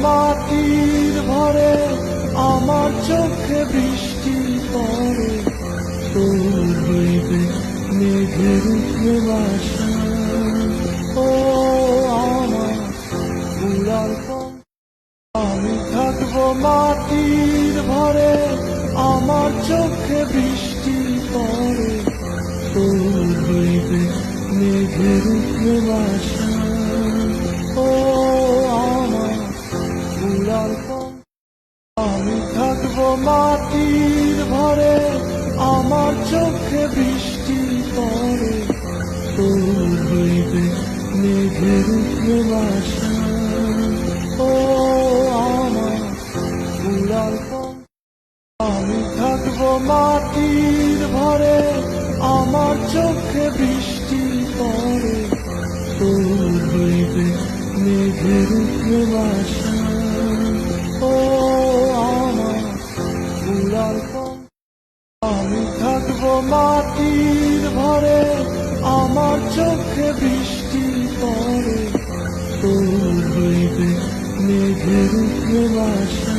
মাটির ভরে, আমার চোখে বৃষ্টি পড়ে, তোর হইবে মেঘের উপরে বাসা। ও আমার উড়ার পথ, আমি থাকবো মাটির ভরে, আমার চোখে বৃষ্টি পড়ে, তোর হইবে মেঘের উপরে বাসা। ও আমার উড়ার পথ, আমি থাকবো মাটির ভরে, আমার চোখে বৃষ্টি পড়ে, তোর হইবে মেঘের উপরে বাসা। ও আমার উড়ার পথ, আমি থাকবো মাটির ভরে, আমার চোখে বৃষ্টি পড়ে, তোর হইবে মেঘের উপরে বাসা। ও আমার উড়ার পথ, আমি থাকবো মাটির ভরে, আমার চোখে বৃষ্টি পড়ে, তোর হইবে মেঘের উপরে বাসা।